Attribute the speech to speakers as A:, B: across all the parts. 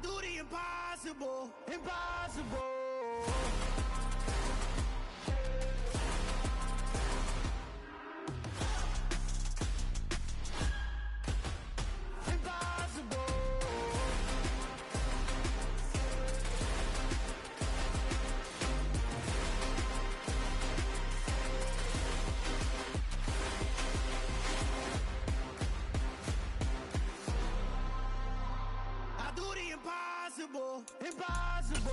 A: do the impossible, impossible. Impossible, impossible.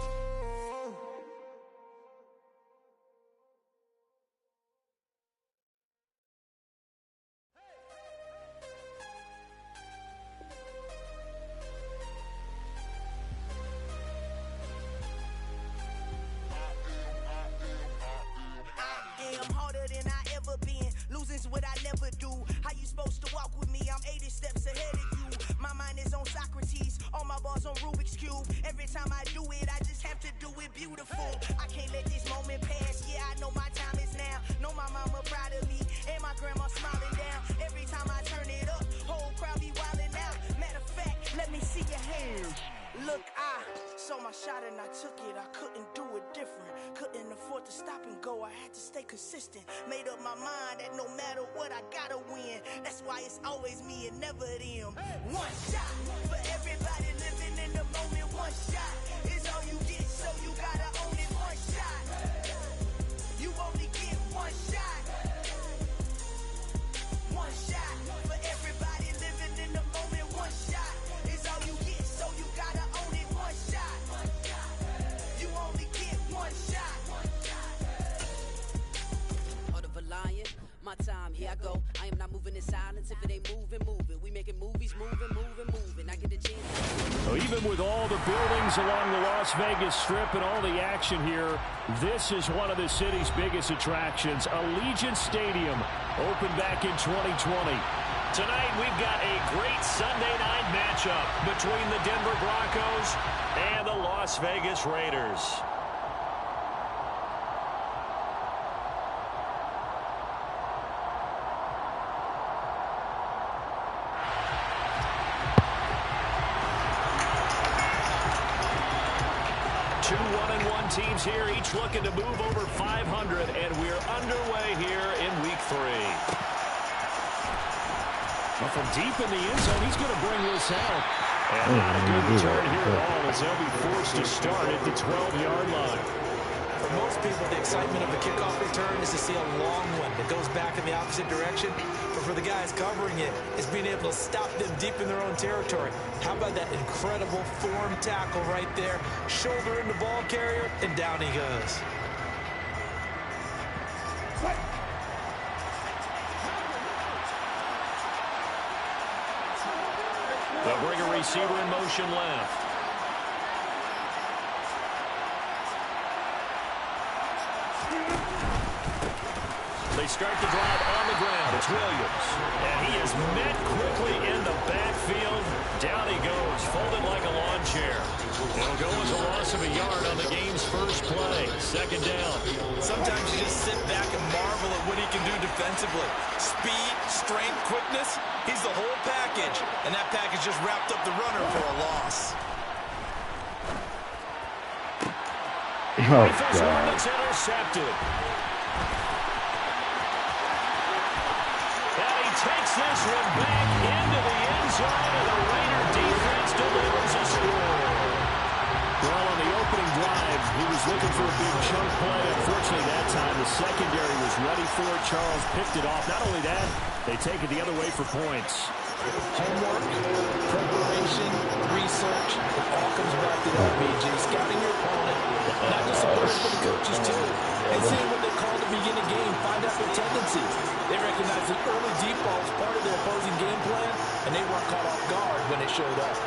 A: I am harder than I ever been. Losing's what I never do. How you supposed to walk with me? I'm 80 steps ahead of you. My mind is on Socrates. All my bars on Rubik's Cube. Every time I do it, I just have to do it beautiful. I can't let this moment pass. Yeah, I know my time is now. Know my mama proud of me. And my grandma smiling down. Every time I turn it up, whole crowd be wilding out. Matter of fact, let me see your hands. Look, I saw my shot and I took it. I couldn't do it different. Couldn't afford to stop and go. I had to stay consistent. Made up my mind that no matter what, I gotta win. That's why it's always me and never them. One shot for everybody living in the moment. One shot is all you get, so you gotta own it. One shot. You only get one shot. One shot for everybody living in the moment. One shot is all you get, so you gotta own it. One shot. You only get one shot.
B: Heart of a lion, my time, here I go. I am not moving in silence. If it ain't moving, moving. We making movies, moving. I get a chance.
C: So even with all the buildings along the Las Vegas Strip and all the action here, this is one of the city's biggest attractions. Allegiant Stadium opened back in 2020.
D: Tonight, we've got a great Sunday night matchup between the Denver Broncos and the Las Vegas Raiders. Two 1-1 teams here, each looking to move over 500, and we're underway here in Week 3.
C: Well, from deep in the end zone, he's going to bring this out. And not a good return here at all, as they'll be forced to start at the 12-yard line.
E: For most people, the excitement of a kickoff return is to see a long one that goes back in the opposite direction. But for the guys covering it, it's being able to stop them deep in their own territory. How about that incredible form tackle right there? Shoulder in the ball carrier, and down he goes.
D: They'll bring a receiver in motion left. They start the drive on the ground. It's Williams. And he is met quickly in the backfield. Down he goes, folded like a lawn chair. It'll go as a loss of a yard on the game's first play. Second down.
E: Sometimes you just sit back and marvel at what he can do defensively. Speed, strength, quickness. He's the whole package. And that package just wrapped up the runner for a loss.
C: Oh, God. That's intercepted.
D: Takes this one back into the end zone, and the Raider defense delivers a score.
C: Well, on the opening drive, he was looking for a big chunk play. Unfortunately, that time, the secondary was ready for it. Charles picked it off. Not only that, they take it the other way for points.
E: Homework, preparation, research, it all comes back to that, BG. Scouting your opponent, not just the players, but the coaches too. And seeing what they call to begin a game, find out their tendencies. They recognize that early deep ball is part of their opposing game plan, and they weren't caught off guard when it showed up.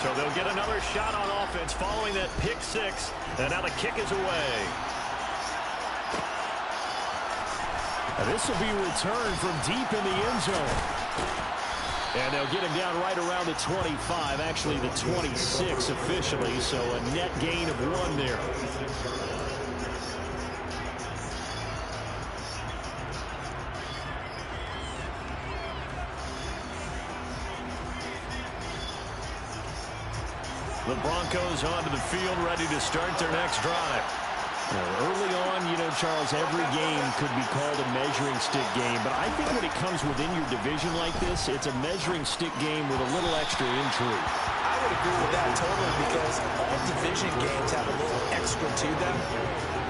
D: So they'll get another shot on offense following that pick six, and now the kick is away.
C: And this will be returned from deep in the end zone. And they'll get him down right around the 25, actually the 26 officially, so a net gain of 1 there.
D: The Broncos onto the field, ready to start their next drive.
C: Early on, you know, Charles, every game could be called a measuring stick game. But I think when it comes within your division like this, it's a measuring stick game with a little extra intrigue.
E: I would agree with that totally because all division games have a little extra to them.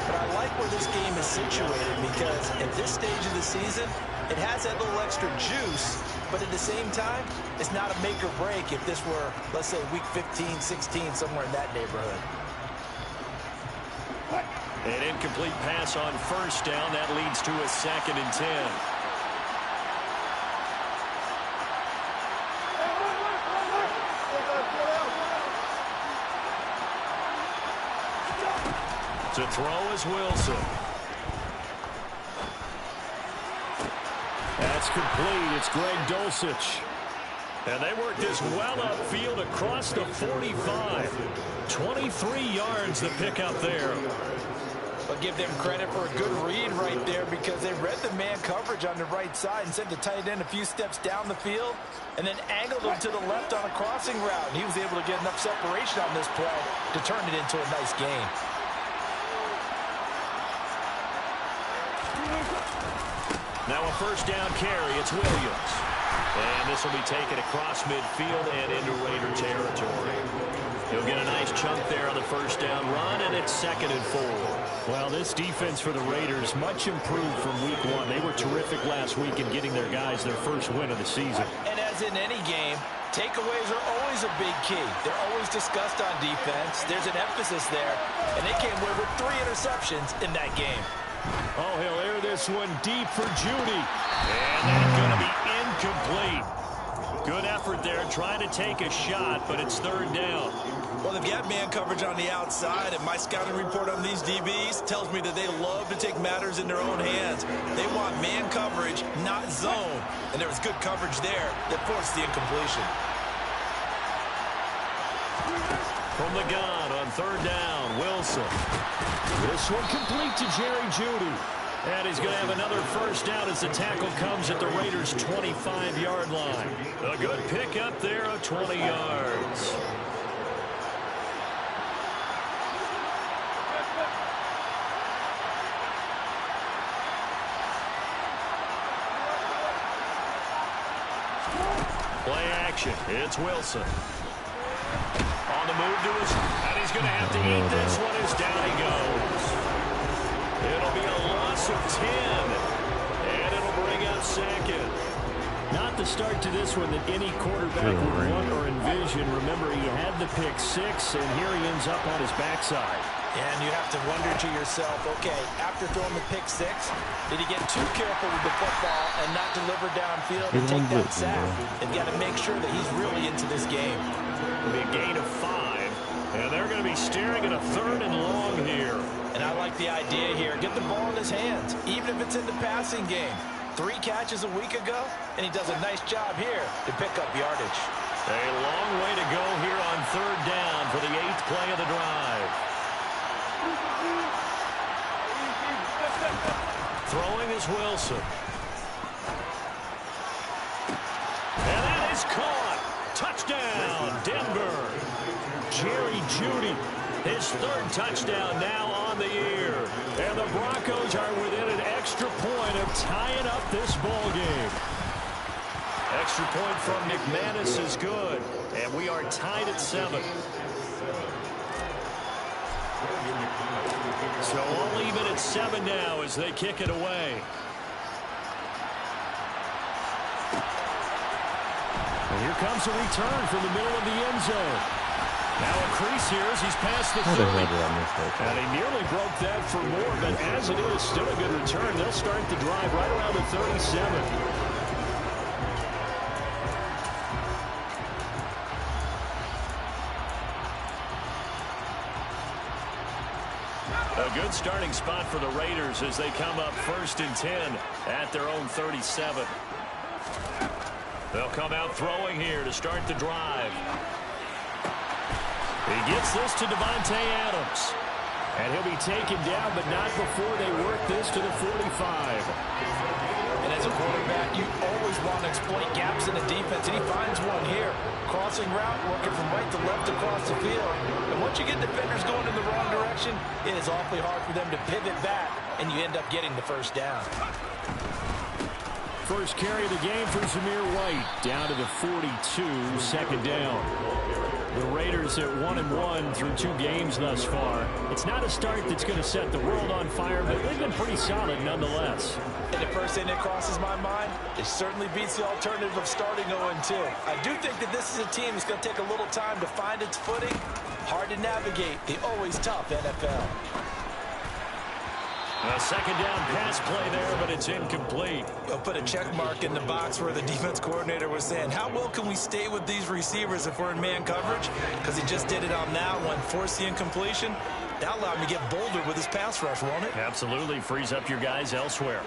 E: But I like where this game is situated because at this stage of the season, it has that little extra juice. But at the same time, it's not a make or break if this were, let's say, week 15, 16, somewhere in that neighborhood.
D: An incomplete pass on first down. That leads to a 2nd and 10. To throw is Wilson.
C: That's complete. It's Greg Dulcich.
D: And they work this well upfield across the 45. 23 yards the pickup there.
E: But give them credit for a good read right there because they read the man coverage on the right side and sent the tight end a few steps down the field and then angled him to the left on a crossing route. And he was able to get enough separation on this play to turn it into a nice gain.
D: Now a first down carry. It's Williams. And this will be taken across midfield and into Raider territory. He'll get a nice chunk there on the first down run, and it's 2nd and 4.
C: Well, this defense for the Raiders, much improved from week 1. They were terrific last week in getting their guys their first win of the season.
E: And as in any game, takeaways are always a big key. They're always discussed on defense. There's an emphasis there, and they came away with 3 interceptions in that game.
C: Oh, he'll air this one deep for Judy.
D: And that's going to be incomplete. Good effort there, trying to take a shot, but it's 3rd down.
E: Well, they've got man coverage on the outside, and my scouting report on these DBs tells me that they love to take matters in their own hands. They want man coverage, not zone. And there was good coverage there that forced the incompletion.
D: From the gun on 3rd down, Wilson.
C: This one complete to Jerry Judy.
D: And he's going to have another first down as the tackle comes at the Raiders' 25-yard line. A good pickup there of 20 yards. Play action. It's Wilson. On the move to his, and he's going to have to eat this one as down he goes. It'll be a loss of 10, and it'll bring up 2nd.
C: Not the start to this one that any quarterback would want or envision. Remember, he had the pick 6, and here he ends up on his backside.
E: And you have to wonder to yourself, okay, after throwing the pick 6, did he get too careful with the football and not deliver downfield and take that sack? They've got to make sure that he's really into this game.
D: It'll be a gain of 5, and they're going to be staring at a 3rd and long here.
E: And I like the idea here. Get the ball in his hands, even if it's in the passing game. 3 catches a week ago, and he does a nice job here to pick up yardage.
D: A long way to go here on 3rd down for the 8th play of the drive. Throwing is Wilson. And that is caught. Touchdown, Denver.
C: Jerry Judy.
D: His 3rd touchdown now on the year. And the Broncos are within an extra point of tying up this ball game. Extra point from McManus is good. And we are tied at 7. So all even at 7 now as they kick it away.
C: And here comes a return from the middle of the end zone.
D: Now a crease here as he's past the 30.
C: And he nearly broke that for more, but as it is, still a good return. They'll start the drive right around the 37.
D: A good starting spot for the Raiders as they come up 1st and 10 at their own 37. They'll come out throwing here to start the drive. He gets this to Devontae Adams.
C: And he'll be taken down, but not before they work this to the 45.
E: And as a quarterback, you always want to exploit gaps gaps in the defense, and he finds one here. Crossing route, working from right to left across the field. And once you get defenders going in the wrong direction, it is awfully hard for them to pivot back, and you end up getting the first down.
C: First carry of the game for Zamir White. Down to the 42, second down. The Raiders at 1-1 through 2 games thus far. It's not a start that's going to set the world on fire, but they've been pretty solid nonetheless.
E: And the first thing that crosses my mind, it certainly beats the alternative of starting 0-2. I do think that this is a team that's going to take a little time to find its footing. Hard to navigate the always tough NFL.
D: A second down pass play there, but it's incomplete.
E: I'll put a check mark in the box where the defense coordinator was saying, how well can we stay with these receivers if we're in man coverage? Because he just did it on that one, forced the incompletion. That allowed him to get bolder with his pass rush, won't it?
D: Absolutely, frees up your guys elsewhere.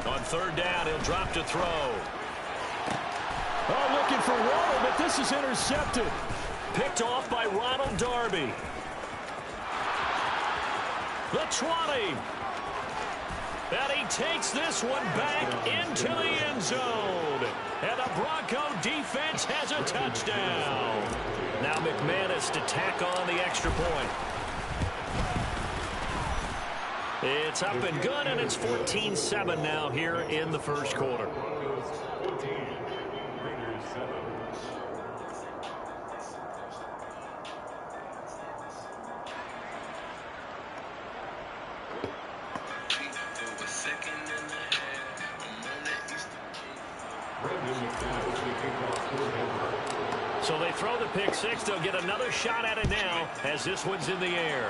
D: On third down, he'll drop to throw.
C: Oh, looking for Waddle, but this is intercepted.
D: Picked off by Ronald Darby. The 20. And he takes this one back into the end zone. And the Bronco defense has a touchdown. Now McManus to tack on the extra point. It's up and good, and it's 14-7 now here in the first quarter. So they throw the pick six. They'll get another shot at it now as this one's in the air.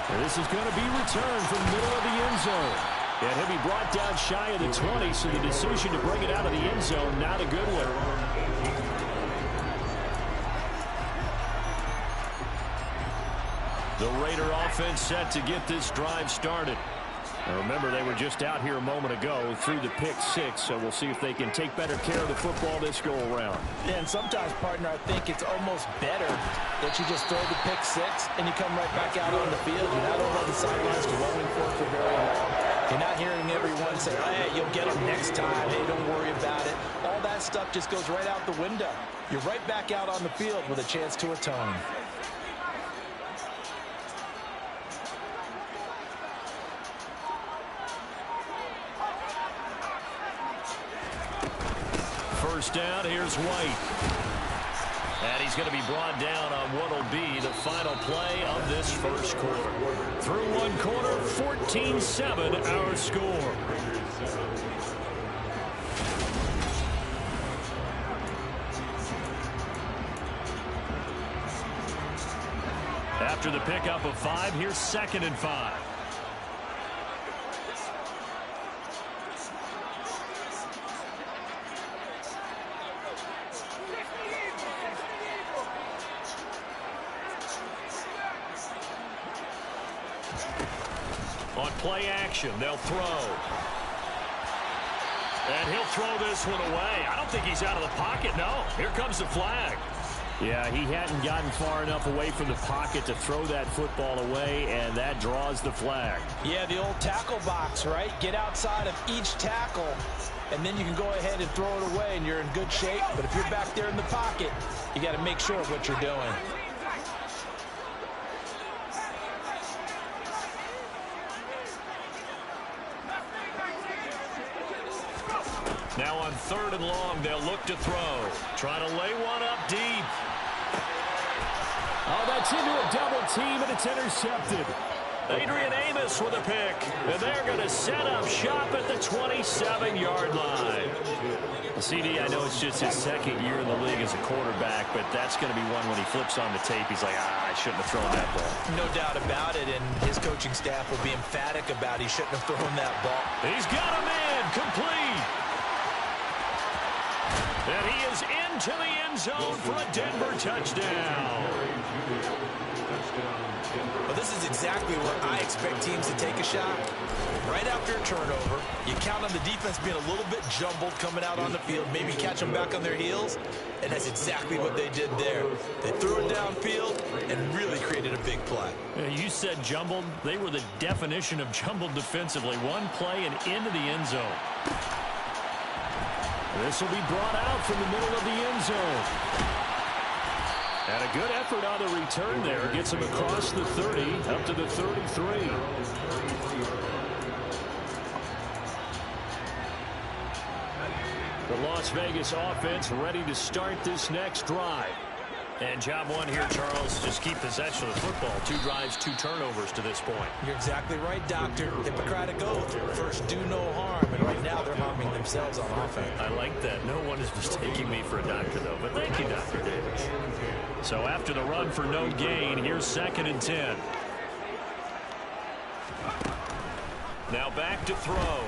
C: And this is going to be returned from the middle of the end zone. And he'll be brought down shy of the 20, so the decision to bring it out of the end zone, not a good one.
D: The Raider offense set to get this drive started. Now remember, they were just out here a moment ago through the pick six, so we'll see if they can take better care of the football this go around.
E: Yeah, and sometimes, partner, I think it's almost better that you just throw the pick six and you come right back out on the field. You're not over on the sidelines growing for it for very long. You're not hearing everyone say, hey, you'll get them next time. Hey, don't worry about it. All that stuff just goes right out the window. You're right back out on the field with a chance to atone.
D: First down, here's White. And he's going to be brought down on what will be the final play of this first quarter. Through one quarter, 14-7 our score. After the pickup of 5, here's 2nd and 5. On play action, they'll throw. And he'll throw this one away. I don't think he's out of the pocket, no. Here comes the flag.
C: Yeah, he hadn't gotten far enough away from the pocket to throw that football away, and that draws the flag.
E: Yeah, the old tackle box, right? Get outside of each tackle, and then you can go ahead and throw it away, and you're in good shape. But if you're back there in the pocket, you got to make sure of what you're doing.
D: Now on 3rd and long, they'll look to throw. Try to lay one up deep.
C: Oh, that's into a double team, and it's intercepted.
D: Adrian Amos with a pick. And they're going to set up shop at the 27-yard line.
C: CD, I know it's just his 2nd year in the league as a quarterback, but that's going to be one when he flips on the tape. He's like, I shouldn't have thrown that ball.
E: No doubt about it, and his coaching staff will be emphatic about he shouldn't have thrown that ball.
D: He's got him in, complete. And he is in into the end zone for a Denver touchdown.
E: Well, this is exactly where I expect teams to take a shot. Right after a turnover, you count on the defense being a little bit jumbled coming out on the field, maybe catch them back on their heels, and that's exactly what they did there. They threw it downfield and really created a big play.
D: You said jumbled. They were the definition of jumbled defensively. One play and into the end zone.
C: This will be brought out from the middle of the end zone. And a good effort on the return there. Gets him across the 30, up to the 33. The Las Vegas offense ready to start this next drive.
D: And job one here, Charles, just keep possession of the football. 2 drives, 2 turnovers to this point.
E: You're exactly right, Doctor. Hippocratic oath. First, do no harm. And right now, they're harming themselves on offense.
D: I like that. No one is mistaking me for a doctor, though. But thank you, Dr. Davis. So after the run for no gain, here's 2nd and 10. Now back to throw.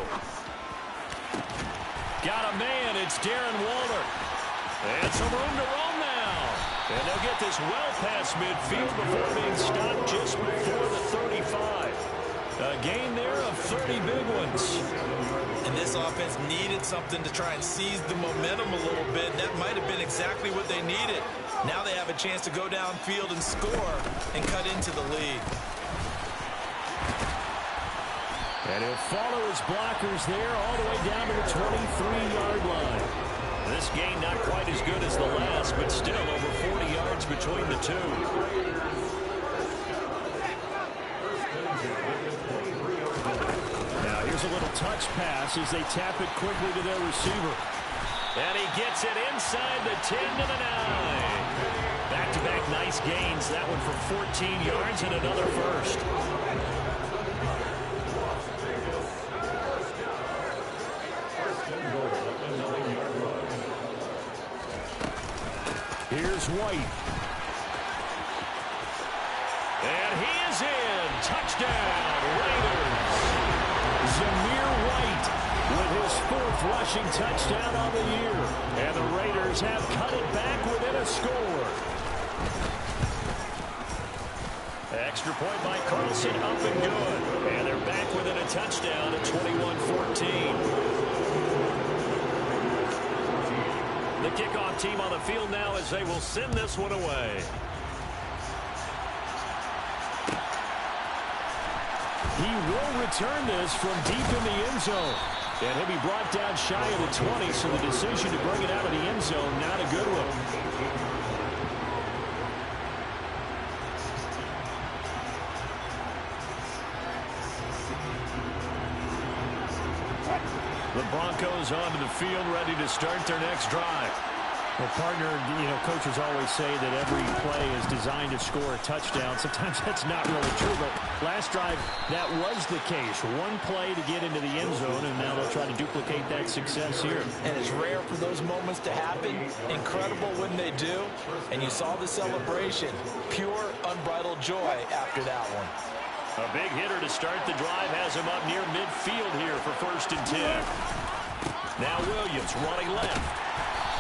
D: Got a man. It's Darren Waller. And some room to roam now. And they'll get this well past midfield before being stopped just before the 35. A gain there of 30 big ones.
E: And this offense needed something to try and seize the momentum a little bit. That might have been exactly what they needed. Now they have a chance to go downfield and score and cut into the lead.
C: And he'll follow his blockers there all the way down to the 23-yard line.
D: This gain not quite as good as the last, but still over 40 yards between the two.
C: Now here's a little touch pass as they tap it quickly to their receiver.
D: And he gets it inside the 10 to the 9. Back-to-back nice gains. That one for 14 yards and another first.
C: Here's White.
D: And he is in. Touchdown, Raiders.
C: Zamir White with his 4th rushing touchdown on the year. And the Raiders have cut it back within a score.
D: Extra point by Carlson, up and good. And they're back within a touchdown at 21-14. The kickoff team on the field now as they will send this one away.
C: He will return this from deep in the end zone. And he'll be brought down shy of the 20, so the decision to bring it out of the end zone, not a good one.
D: The Broncos onto the field, ready to start their next drive.
C: Well, partner, coaches always say that every play is designed to score a touchdown. Sometimes that's not really true, but last drive, that was the case. One play to get into the end zone, and now they'll try to duplicate that success here.
E: And it's rare for those moments to happen. Incredible when they do. And you saw the celebration. Pure, unbridled joy after that one.
D: A big hitter to start the drive has him up near midfield here for 1st and 10. Now Williams running left.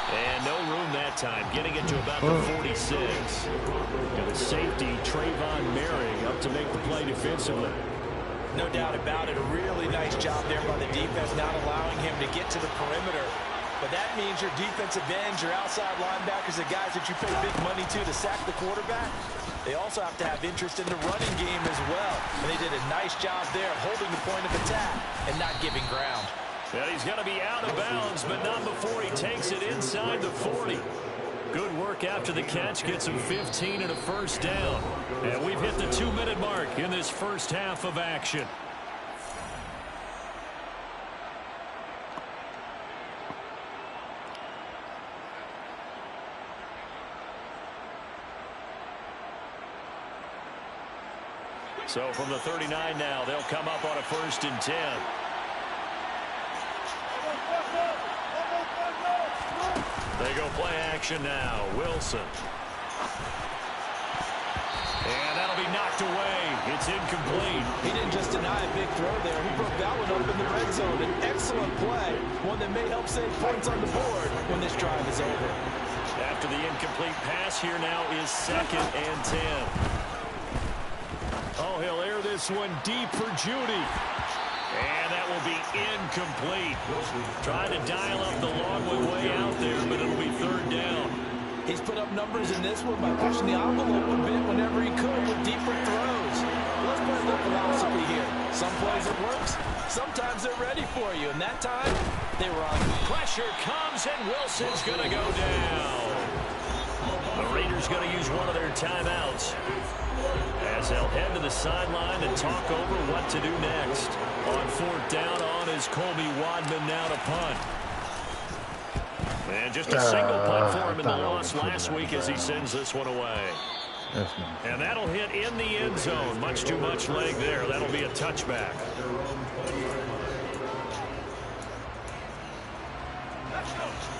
D: And no room that time, getting it to about the 46.
C: And the safety, Trayvon Merrick, up to make the play defensively.
E: No doubt about it. A really nice job there by the defense, not allowing him to get to the perimeter. But that means your defensive ends, your outside linebackers, the guys that you pay big money to sack the quarterback, they also have to have interest in the running game as well. And they did a nice job there of holding the point of attack and not giving ground.
D: And he's going to be out of bounds, but not before he takes it inside the 40. Good work after the catch, gets him 15 and a first down. And we've hit the 2-minute mark in this first half of action. So from the 39 now, they'll come up on a 1st and 10. They go play action now. Wilson. And that'll be knocked away. It's incomplete.
E: He didn't just deny a big throw there. He broke that one up in the red zone. An excellent play. One that may help save points on the board when this drive is over.
D: After the incomplete pass, here now is 2nd and 10.
C: Oh, he'll air this one deep for Judy.
D: And that will be incomplete. Trying to dial up the long one way out there, but it'll be 3rd down.
E: He's put up numbers in this one by pushing the envelope a bit whenever he could with deeper throws. Let's play the philosophy here. Some plays it works. Sometimes they're ready for you. And that time, they were on.
D: Pressure comes, and Wilson's going to go down. The Raiders going to use one of their timeouts, as they'll head to the sideline and talk over what to do next. On 4th down on is Colby Wadman now to punt. And just a single punt for him in the loss last week as he sends this one away. And that'll hit in the end zone. Much too much leg there. That'll be a touchback.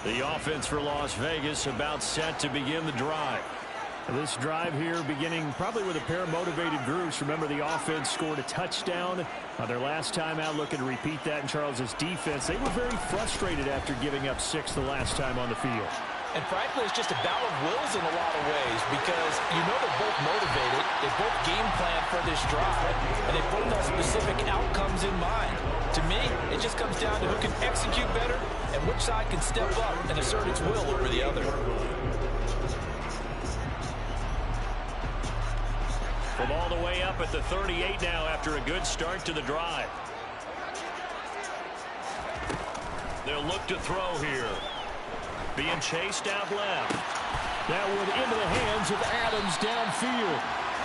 D: The offense for Las Vegas about set to begin the drive.
C: This drive here beginning probably with a pair of motivated groups. Remember, the offense scored a touchdown on their last time out, looking to repeat that in Charles's defense. They were very frustrated after giving up 6 the last time on the field.
E: And frankly, it's just a battle of wills in a lot of ways because you know they're both motivated. They both game plan for this drive, and they both have specific outcomes in mind. To me, it just comes down to who can execute better and which side can step up and assert its will over the other.
D: From all the way up at the 38 now after a good start to the drive. They'll look to throw here. Being chased out left.
C: That one into the hands of Adams downfield.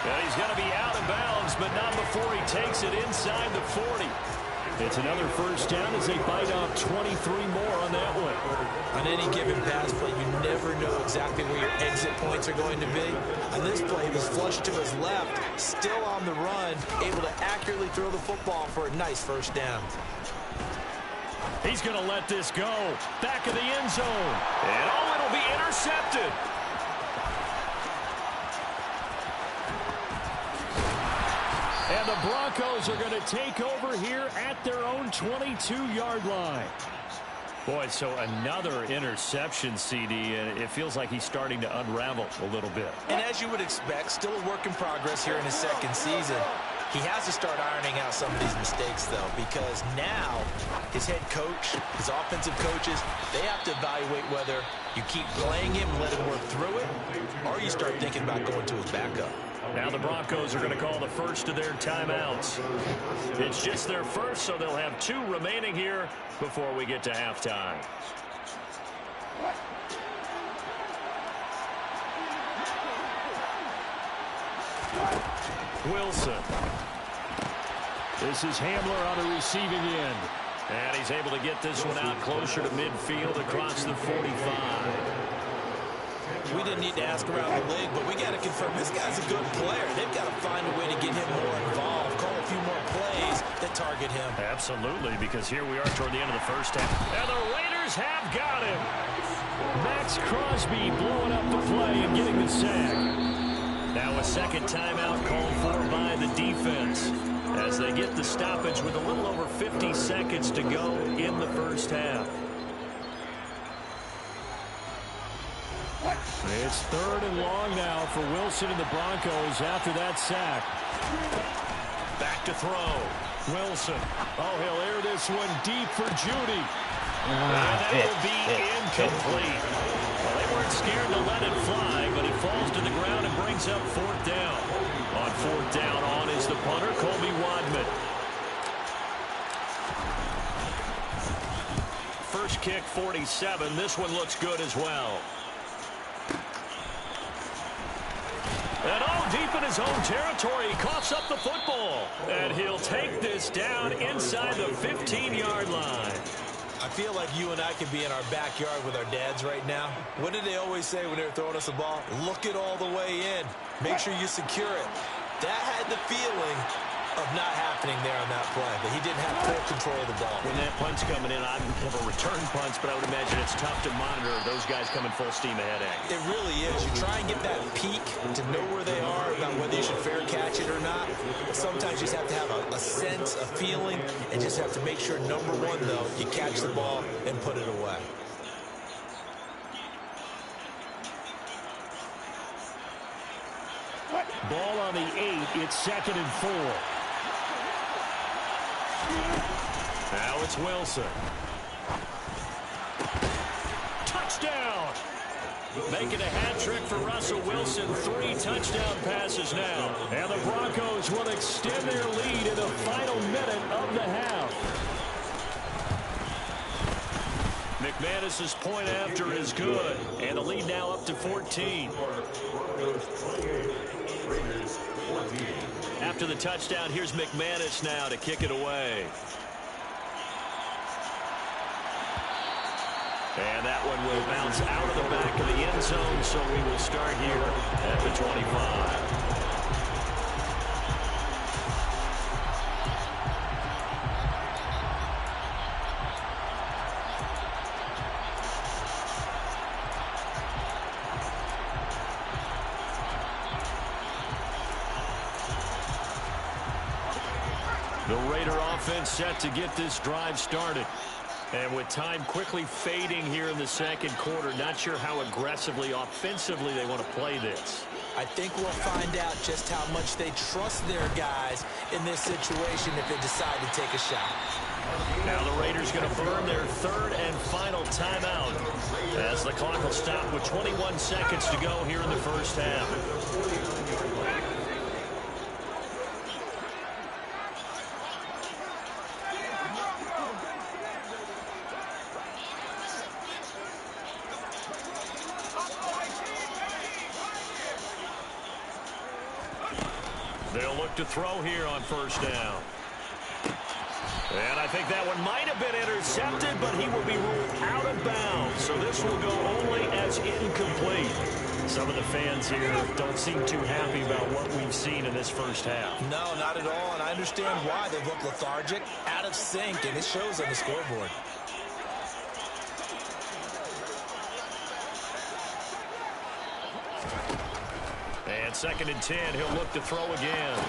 D: And he's going to be out of bounds, but not before he takes it inside the 40.
C: It's another 1st down as they bite off 23 more on that one.
E: On any given pass play, you never know exactly where your exit points are going to be. On this play, he was flushed to his left, still on the run, able to accurately throw the football for a nice 1st down.
C: He's going to let this go. Back of the end zone.
D: And it'll be intercepted.
C: And the Broncos are going to take over here at their own 22-yard line.
D: Boy, so another interception, CD, and it feels like he's starting to unravel a little bit.
E: And as you would expect, still a work in progress here in his 2nd season. He has to start ironing out some of these mistakes, though, because now his head coach, his offensive coaches, they have to evaluate whether you keep playing him and let him work through it, or you start thinking about going to his backup.
D: Now the Broncos are going to call the first of their timeouts. It's just their first, so they'll have 2 remaining here before we get to halftime. Wilson.
C: This is Hamler on the receiving end.
D: And he's able to get this one out closer to midfield across the 45.
E: We didn't need to ask around the league, but we got to confirm this guy's a good player. They've got to find a way to get him more involved, call a few more plays that target him.
D: Absolutely, because here we are toward the end of the 1st half. And the Raiders have got him.
C: Max Crosby blowing up the play and getting the sack.
D: Now a 2nd timeout called for by the defense as they get the stoppage with a little over 50 seconds to go in the 1st half.
C: It's 3rd and long now for Wilson and the Broncos after that sack.
D: Back to throw. Wilson.
C: Oh, he'll air this one deep for Judy.
D: And that will be incomplete. Well, they weren't scared to let it fly, but it falls to the ground and brings up 4th down. On 4th down on is the punter, Colby Wadman. First kick, 47. This one looks good as well. And deep in his own territory, he coughs up the football. And he'll take this down inside the 15-yard line.
E: I feel like you and I could be in our backyard with our dads right now. What did they always say when they were throwing us a ball? Look it all the way in. Make sure you secure it. That had the feeling of not happening there on that play, but he didn't have full control of the ball.
D: When that punt's coming in, I have a return punch, but I would imagine it's tough to monitor those guys coming full steam ahead at you.
E: It really is. You try and get that peek to know where they are, about whether you should fair catch it or not. But sometimes you just have to have a sense, a feeling, and just have to make sure, number one, though, you catch the ball and put it away.
C: Ball on the 8. It's 2nd and 4. Now it's Wilson. Touchdown! Making a hat trick for Russell Wilson. 3 touchdown passes now. And the Broncos will extend their lead in the final minute of the half. McManus's point after is good. And the lead now up to 14. After the touchdown, here's McManus now to kick it away. And that one will bounce out of the back of the end zone, so we will start here at the 25. The Raider offense set to get this drive started. And with time quickly fading here in the second quarter, not sure how aggressively, offensively they want to play this.
E: I think we'll find out just how much they trust their guys in this situation if they decide to take a shot.
C: Now the Raiders going to burn their 3rd and final timeout as the clock will stop with 21 seconds to go here in the first half. They'll look to throw here on first down. And I think that one might have been intercepted, but he will be ruled out of bounds. So this will go only as incomplete. Some of the fans here don't seem too happy about what we've seen in this first half.
E: No, not at all, and I understand why. They look lethargic, out of sync, and it shows on the scoreboard.
C: And 2nd and 10, he'll look to throw again.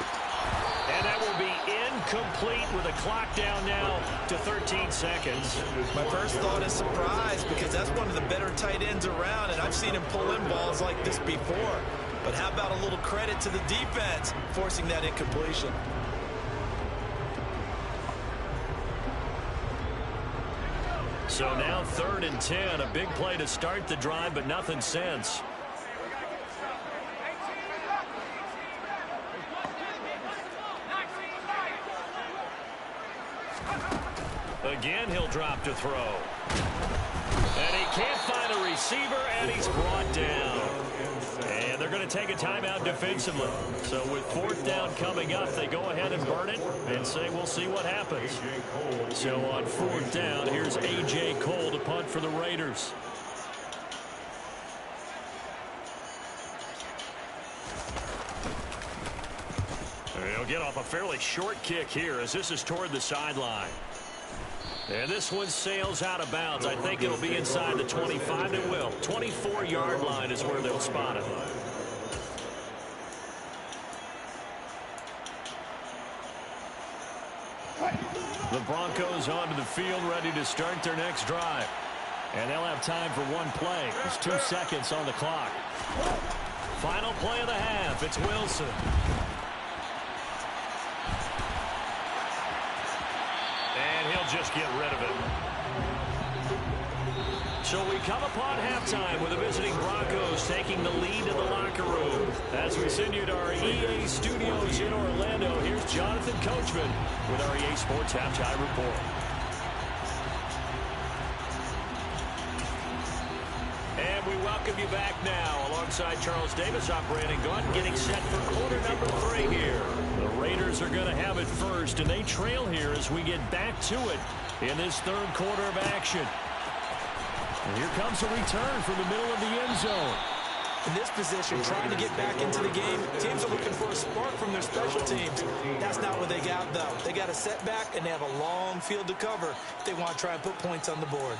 C: And that will be incomplete with a clock down now to 13 seconds.
E: My first thought is surprise because that's one of the better tight ends around, and I've seen him pull in balls like this before. But how about a little credit to the defense forcing that incompletion?
C: So now 3rd and 10, a big play to start the drive, but nothing since. Again, he'll drop to throw. And he can't find a receiver, and he's brought down. And they're going to take a timeout defensively. So with 4th down coming up, they go ahead and burn it and say we'll see what happens. So on 4th down, here's A.J. Cole to punt for the Raiders. He'll get off a fairly short kick here as this is toward the sideline. And this one sails out of bounds. I think it'll be inside the 25. It will. 24-yard line is where they'll spot it. The Broncos onto the field ready to start their next drive. And they'll have time for one play. There's 2 seconds on the clock. Final play of the half. It's Wilson. Just get rid of it. So we come upon halftime with the visiting Broncos taking the lead in the locker room. As we send you to our EA studios in Orlando, here's Jonathan Coachman with our EA Sports Halftime Report. And we welcome you back now alongside Charles Davis, I'm Brandon Gaudin, getting set for quarter number 3 here. The Raiders are going to have it first, and they trail here as we get back to it in this 3rd quarter of action. And here comes a return from the middle of the end zone.
E: In this position, trying to get back into the game, teams are looking for a spark from their special teams. That's not what they got, though. They got a setback, and they have a long field to cover if they want to try and put points on the board.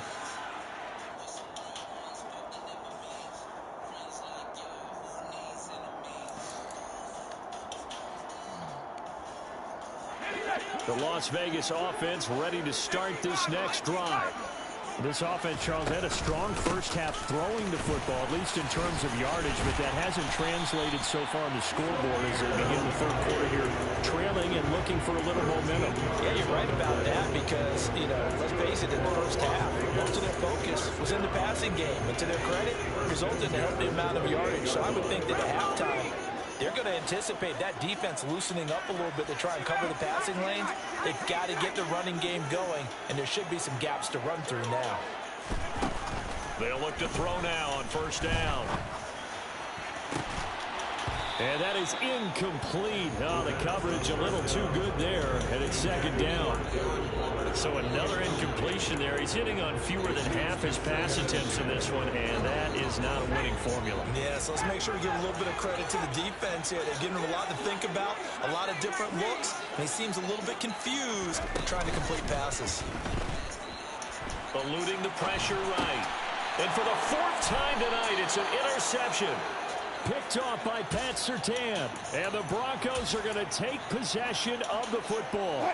C: The Las Vegas offense ready to start this next drive. This offense, Charles, had a strong first half throwing the football, at least in terms of yardage, but that hasn't translated so far on the scoreboard as they begin the third quarter here, trailing and looking for a little momentum.
E: Yeah, you're right about that because, let's face it, in the first half, most of their focus was in the passing game. But to their credit, resulted in a healthy amount of yardage. So I would think that at halftime, they're going to anticipate that defense loosening up a little bit to try and cover the passing lanes. They've got to get the running game going, and there should be some gaps to run through now.
D: They'll look to throw now on first down.
C: And that is incomplete. Oh, the coverage a little too good there, and it's second down.
D: So another incompletion there. He's hitting on fewer than half his pass attempts in this one, and that is not a winning formula.
E: Yeah, so let's make sure we give a little bit of credit to the defense here. They're giving him a lot to think about, a lot of different looks, and he seems a little bit confused trying to complete passes.
D: Eluding the pressure right. And for the fourth time tonight, it's an interception.
C: Picked off by Pat Surtain. And the Broncos are going to take possession of the football.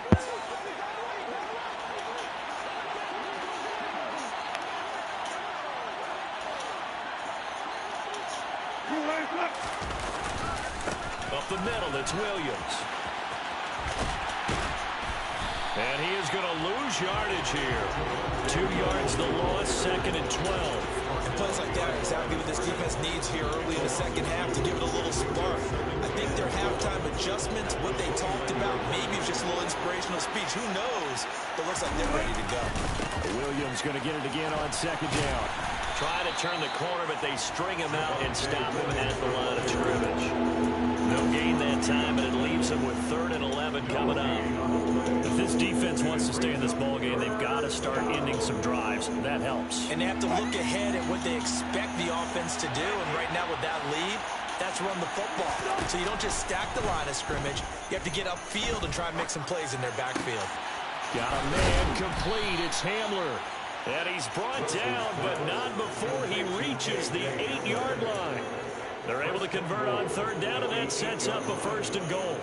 D: Up the middle, it's Williams. And he is going to lose yardage here. 2 yards the loss, second and 12.
E: And plays like that are exactly what this defense needs here early in the second half to give it a little spark. I think their halftime adjustments, what they talked about, maybe it's just a little inspirational speech. Who knows? But it looks like they're ready to go.
C: Williams going to get it again on second down.
D: Try to turn the corner, but they string him out and stop him at the line of scrimmage. No gain that time, and it leaves him with 3rd and 11 coming up.
C: If this defense wants to stay in this ballgame, they've got to start ending some drives. That helps.
E: And they have to look ahead at what they expect the offense to do. And right now with that lead, that's run the football. So you don't just stack the line of scrimmage. You have to get upfield and try and make some plays in their backfield.
C: Got a man complete. It's Hamler.
D: And he's brought down, but not before he reaches the 8-yard line. They're able to convert on 3rd down, and that sets up a 1st and goal.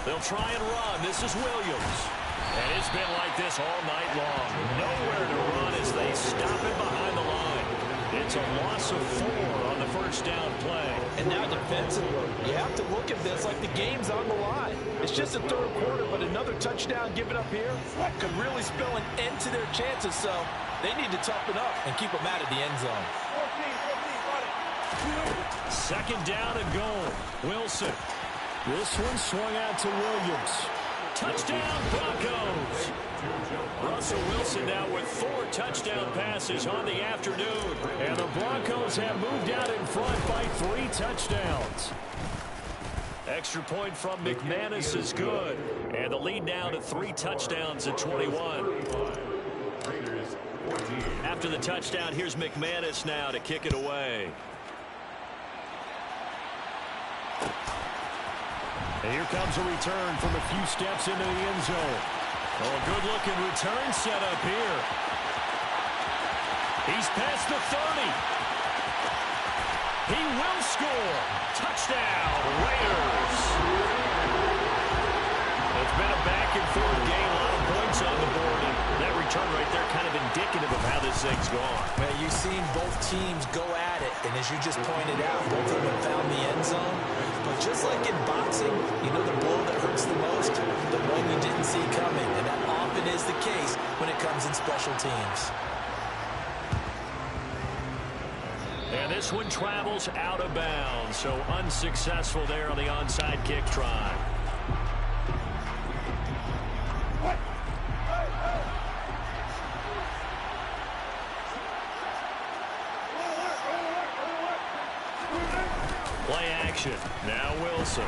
D: They'll try and run. This is Williams. And it's been like this all night long. Nowhere to run as they stop him behind the line. It's a loss of 4 on the 1st down play.
E: And now defensively, you have to look at this like the game's on the line. It's just a 3rd quarter, but another touchdown given up here could really spell an end to their chances. So they need to toughen up and keep them out of the end zone.
C: 2nd down and goal. Wilson. This one swung out to Williams.
D: Touchdown, Broncos. Russell Wilson now with 4 touchdown passes on the afternoon.
C: And the Broncos have moved out in front by 3 touchdowns.
D: Extra point from McManus is good. And the lead now to 3 touchdowns at 21. After the touchdown, here's McManus now to kick it away.
C: And here comes a return from a few steps into the end zone.
D: Oh, a good-looking return set up here. He's past the 30. He will score. Touchdown, Raiders. It's been a back-and-forth game. A lot of points on the board. And that return right there kind of indicative of how this thing's gone.
E: Man, you've seen both teams go at it. And as you just pointed out, both of them have found the end zone. But just like in boxing, you know the blow that hurts the most? The one you didn't see coming. And that often is the case when it comes in special teams.
D: And this one travels out of bounds. So unsuccessful there on the onside kick try. Play action. Now Wilson.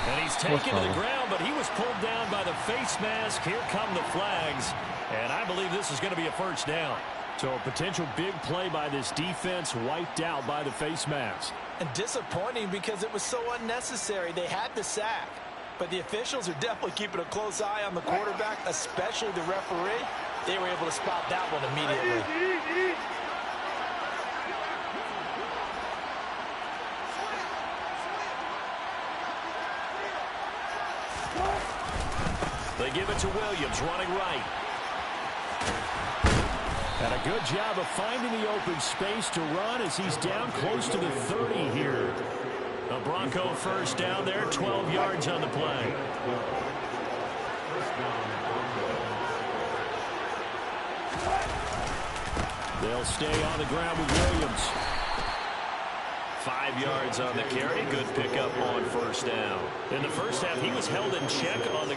D: And he's taken to the ground, but he was pulled down by the face mask. Here come the flags. And I believe this is going to be a 1st down.
C: So a potential big play by this defense wiped out by the face mask.
E: And disappointing because it was so unnecessary. They had the sack. But the officials are definitely keeping a close eye on the quarterback, especially the referee. They were able to spot that one immediately.
D: it to Williams, running right.
C: And a good job of finding the open space to run as he's down close to the 30 here.
D: A Bronco first down there, 12 yards on the play.
C: They'll stay on the ground with Williams.
D: 5 yards on the carry. Good pickup on first down. In the first half, he was held in check on the...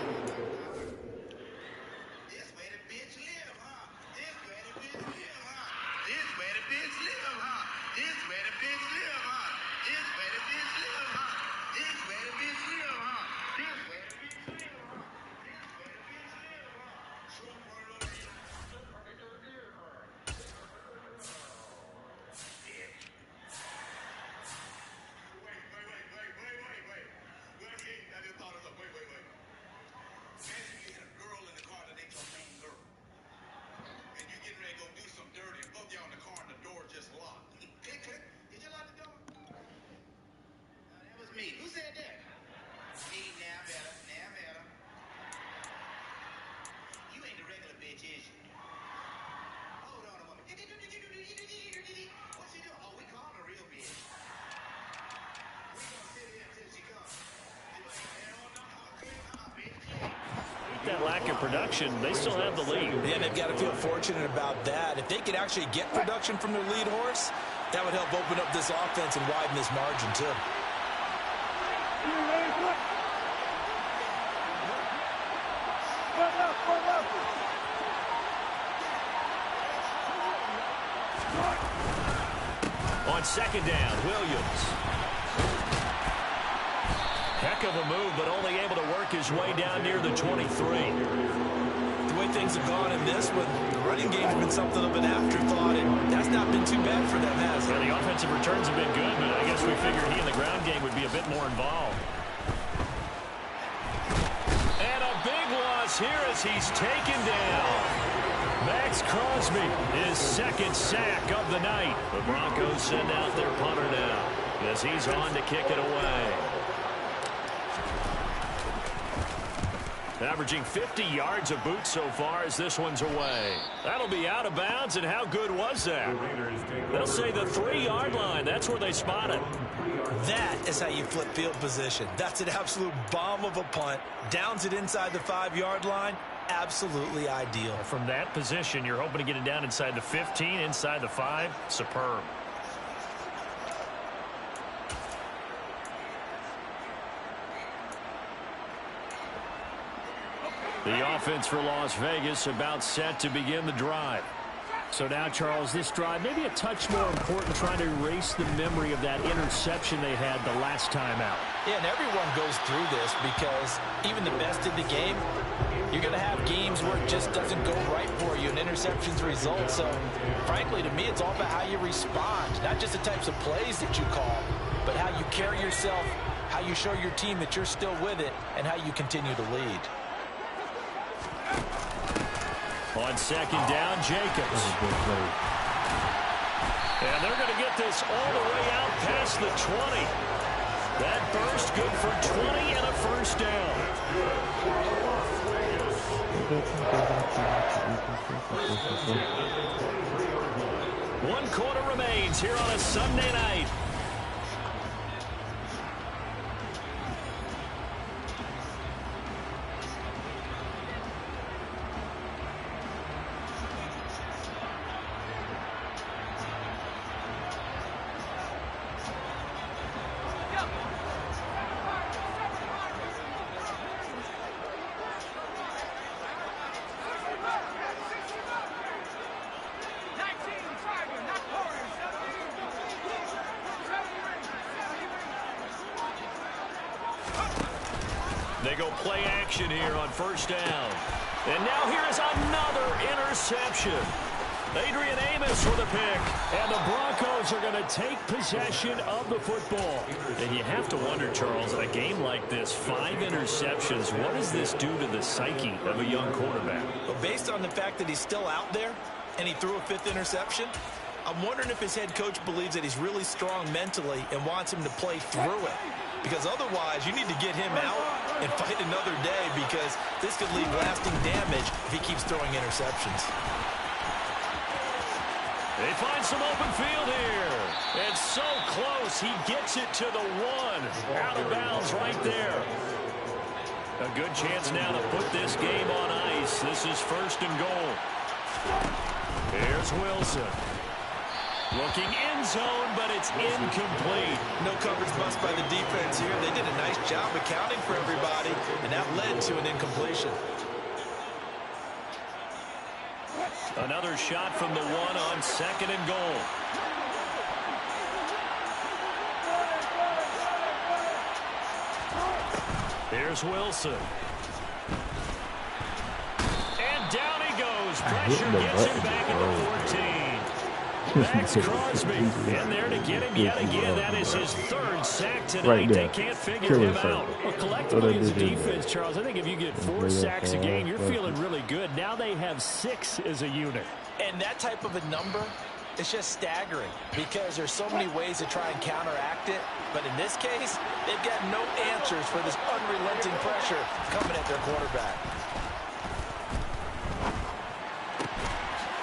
D: That lack of production, they still have the lead.
E: Yeah, they've got to feel fortunate about that. If they could actually get production from their lead horse, that would help open up this offense and widen this margin, too.
D: On second down, Williams. Heck of a move, but only able to work his way down near the 23.
E: The way things have gone in this one, the running game's been something of an afterthought, and that's not been too bad for them, has it?
D: Yeah, the offensive returns have been good, but I guess we figured he in the ground game would be a bit more involved. And a big loss here as he's taken down. Max Crosby, his second sack of the night. The Broncos send out their punter now as he's on to kick it away. Averaging 50 yards a boot so far as this one's away. That'll be out of bounds, and how good was that? They'll say the 3-yard line. That's where they spot it.
E: That is how you flip field position. That's an absolute bomb of a punt. Downs it inside the 5-yard line. Absolutely ideal.
D: From that position, you're hoping to get it down inside the 15, inside the 5. Superb. The offense for Las Vegas about set to begin the drive.
C: So now, Charles, this drive maybe a touch more important, trying to erase the memory of that interception they had the last time out.
E: Yeah, and everyone goes through this because even the best in the game, you're going to have games where it just doesn't go right for you and interceptions result. So, frankly, to me, it's all about how you respond, not just the types of plays that you call, but how you carry yourself, how you show your team that you're still with it, and how you continue to lead.
D: On second down, Jacobs. And they're going to get this all the way out past the 20. That burst good for 20 and a first down. One quarter remains here on a Sunday night. They go play action here on first down. And now here is another interception. Adrian Amos for the pick. And the Broncos are going to take possession of the football. And you have to wonder, Charles, in a game like this, 5 interceptions, what does this do to the psyche of a young quarterback?
E: Well, based on the fact that he's still out there and he threw a 5th interception, I'm wondering if his head coach believes that he's really strong mentally and wants him to play through it. Because otherwise, you need to get him out and fight another day because this could leave lasting damage if he keeps throwing interceptions.
D: They find some open field here. It's so close. He gets it to the 1. Out of bounds right there. A good chance now to put this game on ice. This is 1st and goal. Here's Wilson. Looking end zone, but it's incomplete.
E: No coverage bust by the defense here. They did a nice job accounting for everybody, and that led to an incompletion.
D: Another shot from the 1 on 2nd and goal. Here's Wilson. And down he goes. Pressure gets him back at the 14. Max Crosby in there to get him yet again. That is his 3rd sack tonight.
F: Right there.
D: They can't figure him out.
C: Well, collectively as a defense, Charles, I think if you get 4 sacks a game, you're feeling really good. Now they have 6 as a unit.
E: And that type of a number, it's just staggering because there's so many ways to try and counteract it. But in this case, they've got no answers for this unrelenting pressure coming at their quarterback.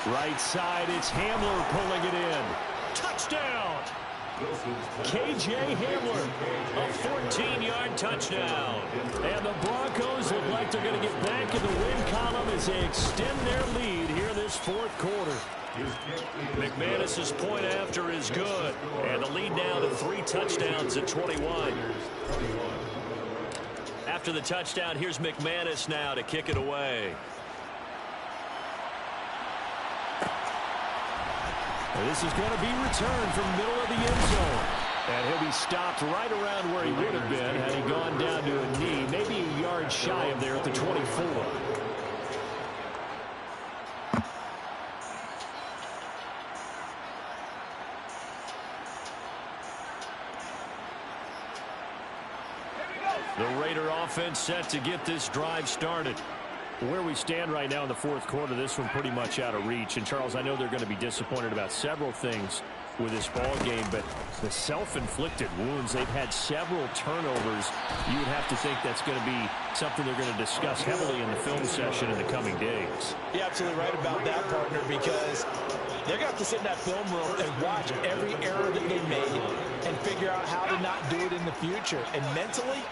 C: Right side, it's Hamler pulling it in. Touchdown! K.J. Hamler, a 14-yard touchdown. And the Broncos look like they're going to get back in the win column as they extend their lead here this 4th quarter.
D: McManus's point after is good. And the lead now to 3 touchdowns at 21. After the touchdown, here's McManus now to kick it away.
C: This is going to be returned from middle of the end zone. And he'll be stopped right around where he would have been had he gone down to a knee, maybe a yard shy of there at the 24.
D: The Raider offense set to get this drive started.
C: Where we stand right now in the 4th quarter, this one pretty much out of reach. And, Charles, I know they're going to be disappointed about several things with this ball game, but the self-inflicted wounds, they've had several turnovers. You would have to think that's going to be something they're going to discuss heavily in the film session in the coming days.
E: You're absolutely right about that, partner, because they're going to have to sit in that film room and watch every error that they made and figure out how to not do it in the future. And mentally,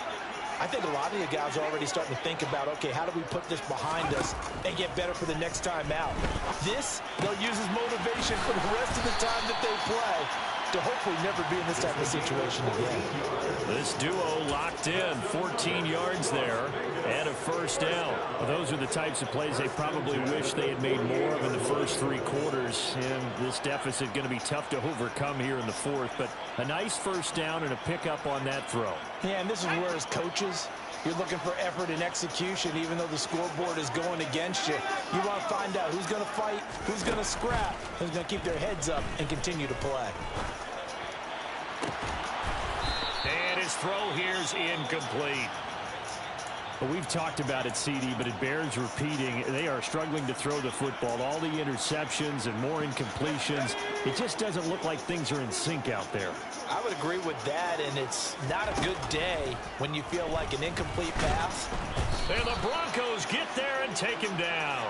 E: I think a lot of you guys are already starting to think about, okay, how do we put this behind us and get better for the next time out? This, they'll use as motivation for the rest of the time that they play to hopefully never be in this type of situation again.
D: This duo locked in, 14 yards there, and a 1st down.
C: Well, those are the types of plays they probably wish they had made more of in the first 3 quarters. And this deficit going to be tough to overcome here in the 4th. But a nice 1st down and a pickup on that throw.
E: Yeah, and this is where as coaches, you're looking for effort and execution, even though the scoreboard is going against you. You want to find out who's going to fight, who's going to scrap, who's going to keep their heads up and continue to play.
D: And his throw here's incomplete.
C: Well, we've talked about it, CD, but it bears repeating. They are struggling to throw the football. All the interceptions and more incompletions. It just doesn't look like things are in sync out there.
E: I would agree with that, and it's not a good day when you feel like an incomplete pass.
D: And the Broncos get there and take him down.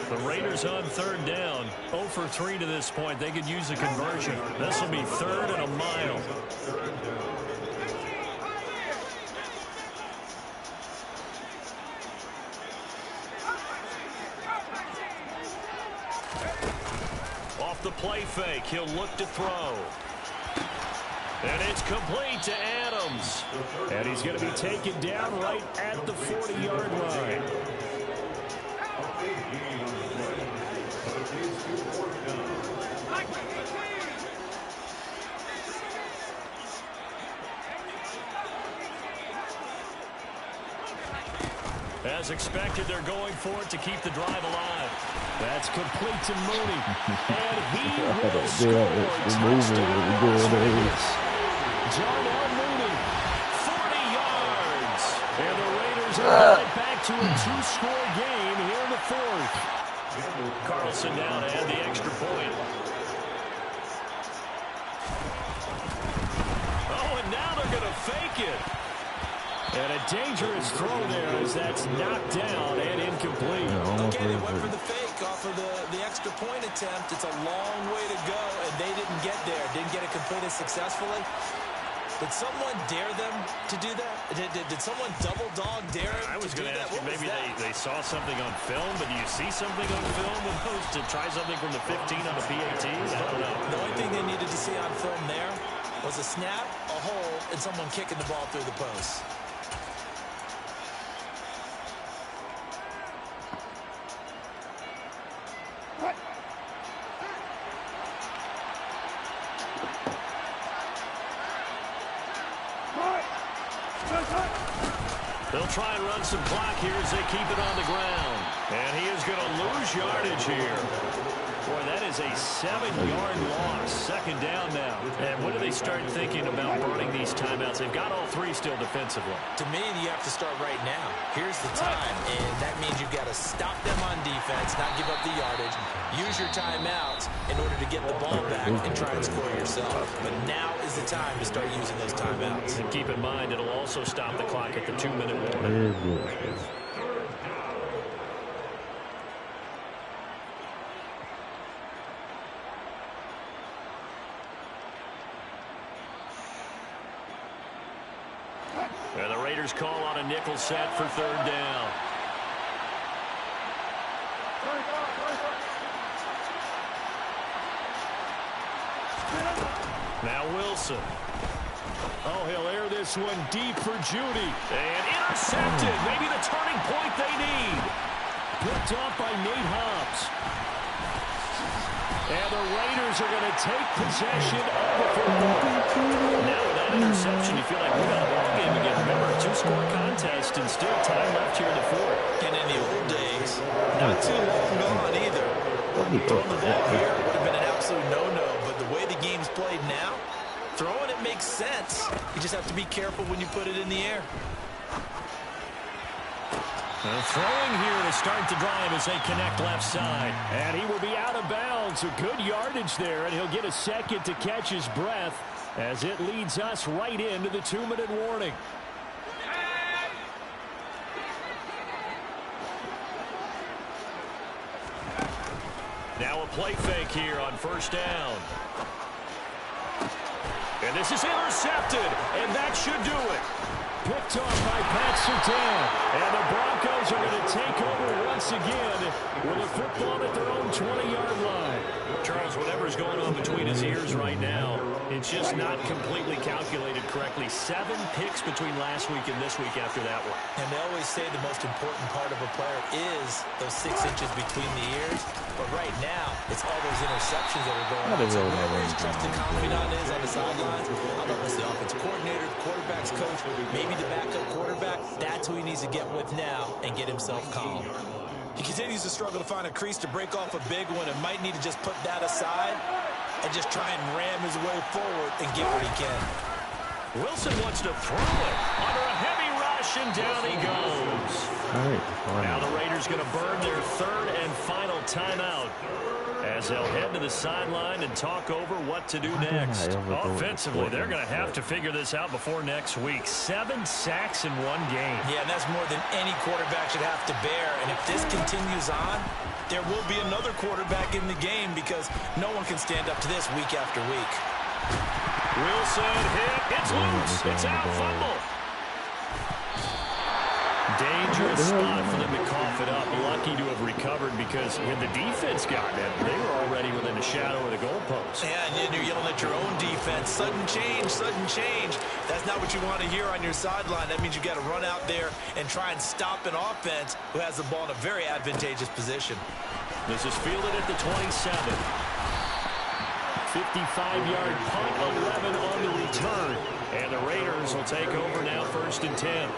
D: The Raiders on 3rd down. 0 for 3 to this point. They could use a conversion. This will be 3rd and a mile. Off the play fake, he'll look to throw. And it's complete to Adams.
C: And he's going to be taken down right at the 40-yard line.
D: As expected, they're going for it to keep the drive alive.
C: That's complete to Mooney. And he will
F: It's
C: score.
F: moving.
C: Darnell Mooney, 40 yards. And the Raiders are headed back to a 2-score game here in the 4th.
D: Carlson down to add the extra point. Oh, and now they're going to fake it.
C: And a dangerous throw there as that's knocked down and incomplete.
E: Okay, they went for the fake off of the extra point attempt. It's a long way to go, and they didn't get there. Didn't get it completed successfully. Did someone dare them to do that? Did someone double dog dare them?
D: I was going to ask you, maybe they saw something on film, but do you see something on film to try something from the 15 on the PAT? I don't know.
E: The only thing they needed to see on film there was a snap, a hole, and someone kicking the ball through the post.
C: They'll try and run some clock here as they keep it on the ground. And he is going to lose yardage here. Boy, that is a 7-yard loss. Second down now. And when do they start thinking about burning these timeouts? They've got all three still defensively.
E: To me, you have to start right now. Here's the time, and that means you've got to stop them on defense, not give up the yardage, use your timeouts in order to get the ball back and try and score yourself. But now is the time to start using those timeouts.
C: And keep in mind, it'll also stop the clock at the 2-minute warning. And the Raiders call on a nickel set for third down. Now Wilson. Oh, he'll air this one deep for Judy. And intercepted. Maybe the turning point they need. Picked off by Nate Hobbs. And the Raiders are going to take possession of the football. Now with that interception, you feel like we've got a ball game again. Remember, a 2-score contest and still time left here in the fourth.
E: And in the old days, not too long gone either. Throwing the ball here would have been an absolute no-no, but the way the game's played now, throwing it makes sense. You just have to be careful when you put it in the air.
C: Throwing here to start the drive as they connect left side. And he will be out of bounds. A good yardage there, and he'll get a second to catch his breath as it leads us right into the 2-minute warning. Now a play fake here on first down. And this is intercepted, and that should do it. Picked off by Pat Surtain. And the Broncos are going to take over once again with a football at their own 20-yard line. Charles, whatever's going on between his ears right now, it's just not completely calculated correctly. 7 picks between last week and this week after that one.
E: And they always say the most important part of a player is those 6 inches between the ears. But right now, it's all those interceptions that are going on. So whoever his trusted confidant is on the sidelines, I don't know if it's the offensive coordinator, the quarterback's coach, maybe the backup quarterback, that's who he needs to get with now and get himself calm. He continues to struggle to find a crease to break off a big one and might need to just put that aside and just try and ram his way forward and get what he can.
C: Wilson wants to throw it under a heavy rush, and down he goes. Now the Raiders going to burn their third and final timeout as they'll head to the sideline and talk over what to do next. Offensively, they're going to have to figure this out before next week. 7 sacks in one game.
E: Yeah, and that's more than any quarterback should have to bear. And if this continues on, there will be another quarterback in the game because no one can stand up to this week after week.
C: Wilson hit. It's loose. It's out. Fumble. Dangerous spot for them to cough it up. Lucky to have recovered because when the defense got them, they were already within a shadow of the goalpost.
E: Yeah, and you're yelling at your own defense. Sudden change, sudden change. That's not what you want to hear on your sideline. That means you've got to run out there and try and stop an offense who has the ball in a very advantageous position.
C: This is fielded at the 27. 55-yard punt, 11 on the return. And the Raiders will take over now, 1st and 10.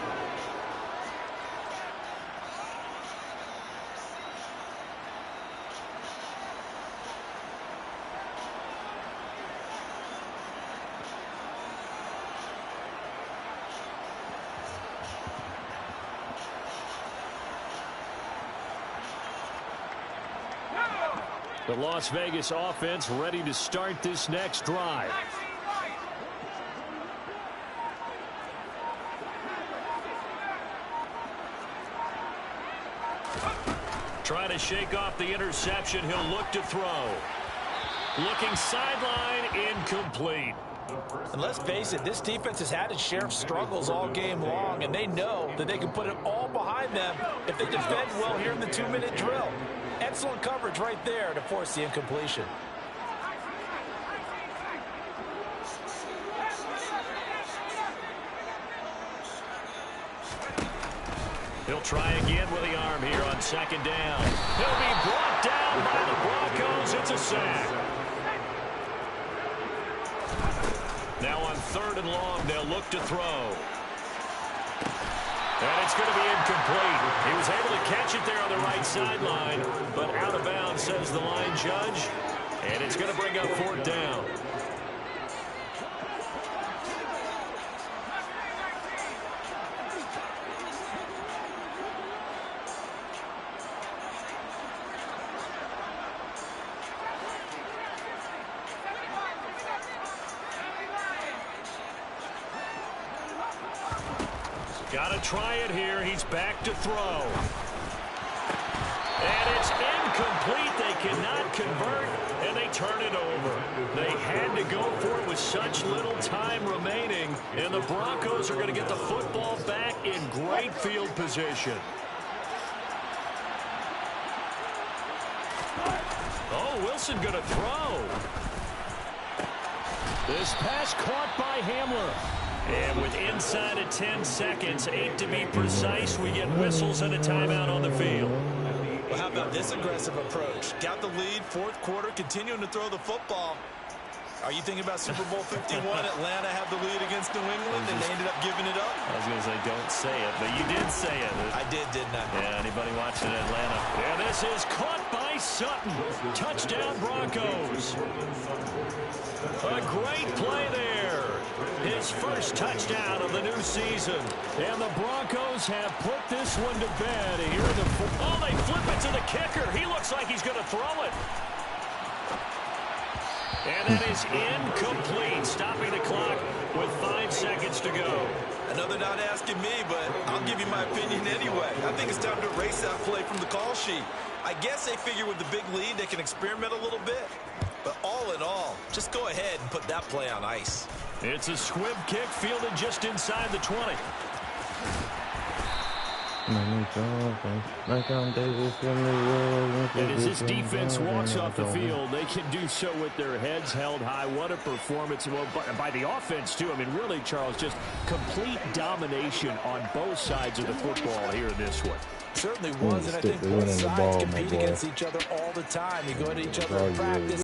C: The Las Vegas offense ready to start this next drive.
D: Trying to shake off the interception. He'll look to throw. Looking sideline, incomplete.
E: And let's face it, this defense has had its share of struggles all game long, and they know that they can put it all behind them if they defend well here in the 2-minute drill. Excellent coverage right there to force the incompletion.
D: He'll try again with the arm here on second down. He'll be brought down by the Broncos. It's a sack. Now on 3rd and long, they'll look to throw. And it's going to be incomplete. He was able to catch it there on the right sideline, but out of bounds, says the line judge. And it's going to bring up 4th down. Got to try it here. He's back to throw. And it's incomplete. They cannot convert, and they turn it over. They had to go for it with such little time remaining, and the Broncos are going to get the football back in great field position. Oh, Wilson going to throw.
C: This pass caught by Hamler.
D: And with inside of 10 seconds, 8 to be precise, we get whistles and a timeout on the field.
E: Well, how about this aggressive approach? Got the lead, 4th quarter, continuing to throw the football. Are you thinking about Super Bowl 51? Atlanta had the lead against New England, and they ended up giving it up?
D: I was going to say, don't say it, but you did say it.
E: I didn't I?
D: Yeah, anybody watching Atlanta? And this is caught by Sutton. Touchdown, Broncos. A great play there. His first touchdown of the new season. And the Broncos have put this one to bed here in the oh, they flip it to the kicker. He looks like he's going to throw it. And that is incomplete, stopping the clock with 5 seconds to go.
E: I know they're not asking me, but I'll give you my opinion anyway. I think it's time to erase that play from the call sheet. I guess they figure with the big lead they can experiment a little bit. But all in all, just go ahead and put that play on ice.
D: It's a squib kick fielded just inside the 20.
C: And as this defense walks off the field, they can do so with their heads held high. What a performance by the offense, too. I mean, really, Charles, just complete domination on both sides of the football here in this one.
E: Certainly was, and I think both sides compete against each other all the time. You go at each other in practice.